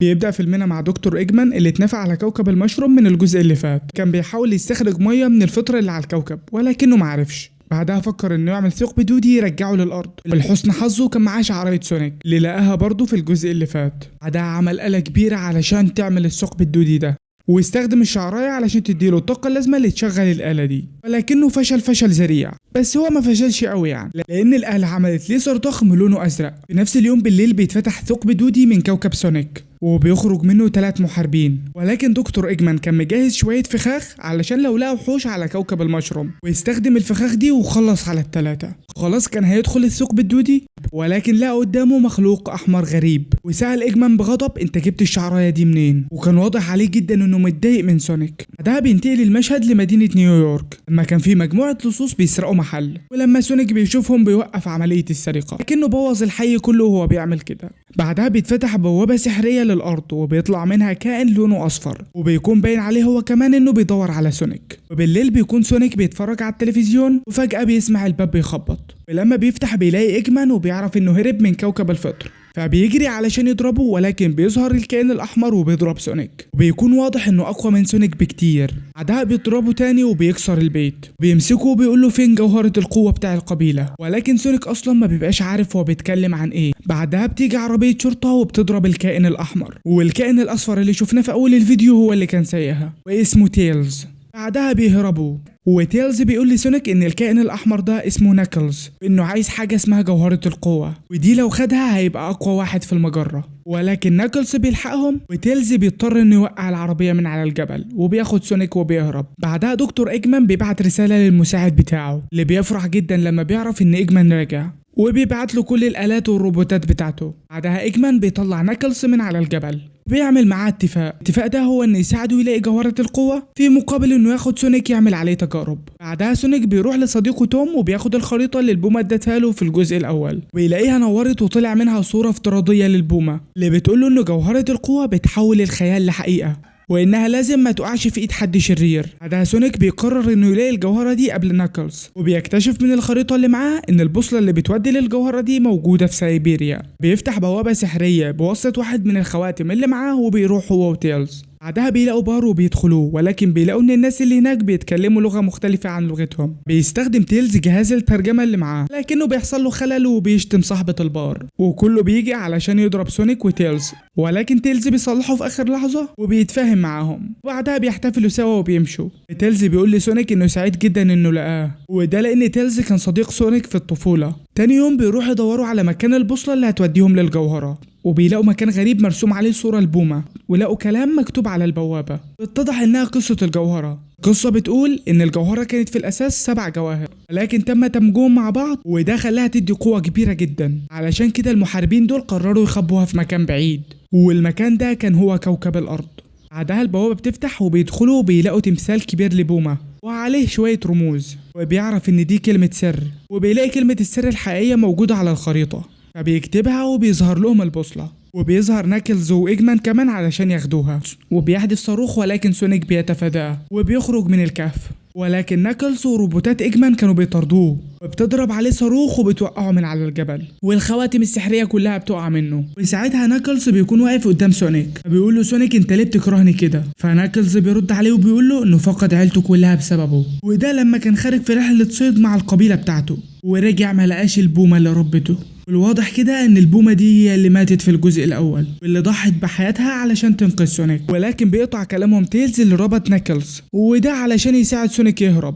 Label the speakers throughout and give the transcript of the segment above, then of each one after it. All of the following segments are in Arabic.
Speaker 1: بيبدأ فيلمنا مع دكتور إيجمان اللي اتنفى على كوكب المشروم من الجزء اللي فات. كان بيحاول يستخرج مية من الفطر اللي على الكوكب ولكنه معرفش. بعدها فكر انه يعمل ثقب دودي يرجعه للارض. ولحسن حظه كان معاه شعرية سونيك اللي لقاها برضه في الجزء اللي فات. بعدها عمل آلة كبيرة علشان تعمل الثقب الدودي ده، واستخدم الشعراية علشان تديله الطاقة اللازمة اللي تشغل الآلة دي، ولكنه فشل ذريع. بس هو ما فشلش قوي يعني، لأن الآلة عملت ليزر ضخم لونه أزرق. في نفس اليوم بالليل بيتفتح ثقب دودي من كوكب سونيك وبيخرج منه 3 محاربين، ولكن دكتور إيجمان كان مجهز شوية فخاخ علشان لو لقى وحوش على كوكب المشروم، ويستخدم الفخاخ دي وخلص على ال3. خلاص كان هيدخل الثقب الدودي، ولكن لقى قدامه مخلوق أحمر غريب، وسأل إيجمان بغضب انت جبت الشعراية دي منين؟ وكان واضح عليه جدا انه متضايق من سونيك. بعدها بينتقل المشهد لمدينة نيويورك لما كان في مجموعة لصوص بيسرقوا محل، ولما سونيك بيشوفهم بيوقف عملية السرقة، لكنه بوظ الحي كله وهو بيعمل كده. بعدها بيتفتح بوابة سحرية للأرض وبيطلع منها كائن لونه أصفر، وبيكون باين عليه هو كمان إنه بيدور على سونيك. وبالليل بيكون سونيك بيتفرج على التلفزيون وفجأة بيسمع الباب بيخبط، ولما بيفتح بيلاقي إيجمان وبيعرف إنه هرب من كوكب الفطر، فبيجري علشان يضربه، ولكن بيظهر الكائن الأحمر وبيضرب سونيك، وبيكون واضح إنه أقوى من سونيك بكتير. بعدها بيضربه تاني وبيكسر البيت، بيمسكه وبيقول له فين جوهرة القوة بتاع القبيلة، ولكن سونيك أصلا ما بيبقاش عارف هو بيتكلم عن إيه. بعدها بتيجي عربية شرطة وبتضرب الكائن الأحمر، والكائن الأصفر اللي شفناه في أول الفيديو هو اللي كان سايقها واسمه تيلز. بعدها بيهربوا، وتيلز بيقول لسونيك ان الكائن الاحمر ده اسمه ناكلز، وانه عايز حاجه اسمها جوهره القوه، ودي لو خدها هيبقى اقوى واحد في المجره. ولكن ناكلز بيلحقهم، وتيلز بيضطر انه يوقع العربيه من على الجبل وبياخد سونيك وبيهرب. بعدها دكتور إيجمان بيبعت رساله للمساعد بتاعه اللي بيفرح جدا لما بيعرف ان إيجمان رجع، وبيبعت له كل الآلات والروبوتات بتاعته. بعدها إيجمان بيطلع ناكلز من على الجبل، بيعمل معاه الاتفاق ده هو انه يساعده يلاقي جوهرة القوة في مقابل انه ياخد سونيك يعمل عليه تجارب. بعدها سونيك بيروح لصديقه توم وبياخد الخريطة اللي البومة ادتها له في الجزء الاول، ويلاقيها نورت وطلع منها صورة افتراضية للبومة اللي بتقول له انه جوهرة القوة بتحول الخيال لحقيقة، وانها لازم ما تقعش في ايد حد شرير. بعدها سونيك بيقرر انه يلاقي الجوهره دي قبل ناكلز، وبيكتشف من الخريطه اللي معاه ان البوصله اللي بتودي للجوهره دي موجوده في سيبيريا. بيفتح بوابه سحريه بواسطه واحد من الخواتم اللي معاه وبيروح هو وتيلز. بعدها بيلاقوا بار وبيدخلوه، ولكن بيلاقوا ان الناس اللي هناك بيتكلموا لغه مختلفه عن لغتهم. بيستخدم تيلز جهاز الترجمه اللي معاه، لكنه بيحصل له خلل وبيشتم صاحبه البار، وكله بيجي علشان يضرب سونيك وتيلز، ولكن تيلز بيصلحه في اخر لحظه وبيتفاهم معاهم. وبعدها بيحتفلوا سوا وبيمشوا. تيلز بيقول لسونيك انه سعيد جدا انه لقاه، وده لان تيلز كان صديق سونيك في الطفوله. تاني يوم بيروحوا يدوروا على مكان البوصله اللي هتوديهم للجوهره، وبيلاقوا مكان غريب مرسوم عليه صورة البومة، ولقوا كلام مكتوب على البوابة اتضح انها قصة الجوهرة. القصة بتقول ان الجوهرة كانت في الاساس 7 جواهر، لكن تم دمجهم مع بعض وده خلاها تدي قوة كبيرة جدا. علشان كده المحاربين دول قرروا يخبوها في مكان بعيد، والمكان ده كان هو كوكب الارض. بعدها البوابة بتفتح وبيدخلوا وبيلاقوا تمثال كبير لبومة وعليه شوية رموز، وبيعرف ان دي كلمة سر، وبيلاقي كلمة السر الحقيقية موجودة على الخريطة، فبيكتبها وبيظهر لهم البوصلة، وبيظهر ناكلز وإيجمان كمان علشان ياخدوها، وبيحدث صاروخ ولكن سونيك بيتفاداه وبيخرج من الكهف. ولكن ناكلز وروبوتات إيجمان كانوا بيطاردوه، وبتضرب عليه صاروخ وبتوقعه من على الجبل، والخواتم السحرية كلها بتقع منه. وساعتها ناكلز بيكون واقف قدام سونيك، فبيقول له سونيك انت ليه بتكرهني كده؟ فناكلز بيرد عليه وبيقول له انه فقد عيلته كلها بسببه، وده لما كان خارج في رحلة صيد مع القبيلة بتاعته ورجع ما لقاش البومة اللي ربته. والواضح كده ان البومة دي هي اللي ماتت في الجزء الاول، واللي ضحت بحياتها علشان تنقذ سونيك. ولكن بيقطع كلامهم تيلز اللي ربط ناكلز، وده علشان يساعد سونيك يهرب.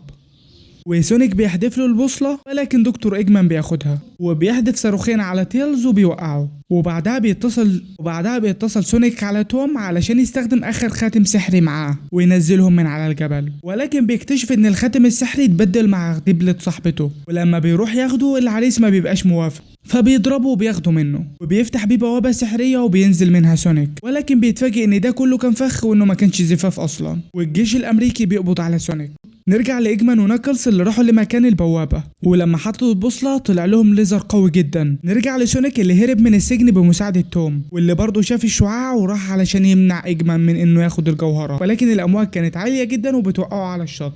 Speaker 1: وسونيك بيحدف له البوصلة، ولكن دكتور إيجمان بياخدها وبيحدف صاروخين على تيلز وبيوقعه. وبعدها بيتصل سونيك على توم علشان يستخدم آخر خاتم سحري معاه وينزلهم من على الجبل، ولكن بيكتشف ان الخاتم السحري اتبدل مع دبلة صاحبته، ولما بيروح ياخده العريس ما بيبقاش موافق، فبيضربه وبياخده منه، وبيفتح بيه بوابة سحرية وبينزل منها سونيك، ولكن بيتفاجئ ان ده كله كان فخ وانه ما كانش زفاف اصلا، والجيش الامريكي بيقبض على سونيك. نرجع لإيجمان وناكلز اللي راحوا لمكان البوابة، ولما حطوا البوصلة طلع لهم ليزر قوي جدا. نرجع لسونيك اللي هرب من السجن بمساعدة توم، واللي برضه شاف الشعاع وراح علشان يمنع إيجمان من انه ياخد الجوهرة، ولكن الامواج كانت عالية جدا وبتوقعه على الشط.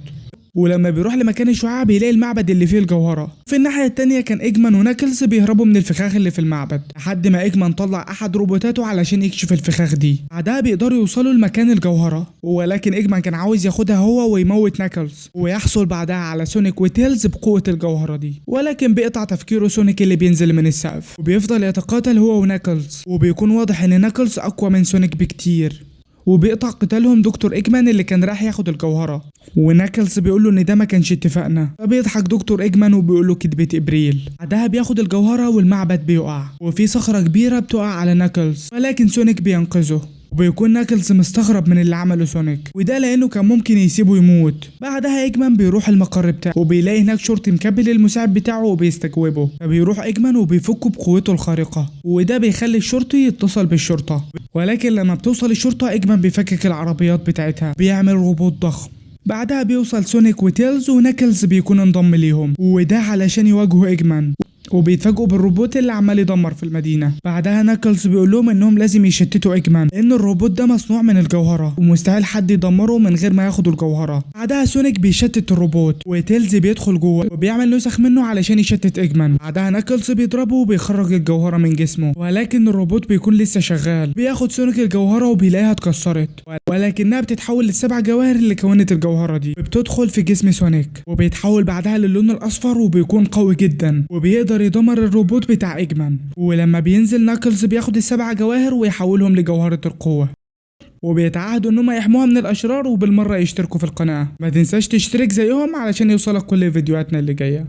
Speaker 1: ولما بيروح لمكان الشعاع بيلاقي المعبد اللي فيه الجوهرة. في الناحية التانية كان ايجمان وناكلز بيهربوا من الفخاخ اللي في المعبد لحد ما ايجمان طلع احد روبوتاته علشان يكشف الفخاخ دي. بعدها بيقدروا يوصلوا لمكان الجوهرة، ولكن ايجمان كان عاوز ياخدها هو ويموت ناكلز ويحصل بعدها على سونيك وتيلز بقوة الجوهرة دي. ولكن بيقطع تفكيره سونيك اللي بينزل من السقف وبيفضل يتقاتل هو وناكلز، وبيكون واضح ان ناكلز اقوى من سونيك بكتير. وبيقطع قتالهم دكتور ايجمان اللي كان راح ياخد الجوهرة، وناكلز بيقول له ان ده ما كانش اتفاقنا. فبيضحك دكتور ايجمان وبيقول له كدبة ابريل. بعدها بياخد الجوهرة والمعبد بيقع وفي صخرة كبيرة بتقع على ناكلز، ولكن سونيك بينقذه. وبيكون ناكلز مستغرب من اللي عمله سونيك، وده لانه كان ممكن يسيبه يموت. بعدها ايجمان بيروح المقر بتاعه وبيلاقي هناك شرطي مكبل المساعد بتاعه وبيستجوبه، فبيروح ايجمان وبيفكه بقوته الخارقة، وده بيخلي الشرطي يتصل بالشرطة. ولكن لما بتوصل الشرطة ايجمان بيفكك العربيات بتاعتها، بيعمل روبوت ضخم. بعدها بيوصل سونيك وتيلز وناكلز بيكون انضم ليهم، وده علشان يواجهوا ايجمان، وبيتفاجئوا بالروبوت اللي عمال يدمر في المدينه. بعدها ناكلز بيقول لهم انهم لازم يشتتوا ايجمان لان الروبوت ده مصنوع من الجوهره ومستحيل حد يدمره من غير ما ياخدوا الجوهره. بعدها سونيك بيشتت الروبوت وتيلز بيدخل جوه وبيعمل نسخ منه علشان يشتت ايجمان. بعدها ناكلز بيضربه وبيخرج الجوهره من جسمه، ولكن الروبوت بيكون لسه شغال. بياخد سونيك الجوهره وبيلاقيها اتكسرت، ولكنها بتتحول للسبع جواهر اللي كونت الجوهره دي وبتدخل في جسم سونيك، وبيتحول بعدها للون الاصفر وبيكون قوي جدا وبيقدر يدمر الروبوت بتاع ايجمان. ولما بينزل ناكلز بياخد السبع جواهر ويحولهم لجوهرة القوة، وبيتعهدوا انهم يحموها من الاشرار وبالمرة يشتركوا في القناة. ما تنساش تشترك زيهم علشان يوصلك كل فيديوهاتنا اللي جاية.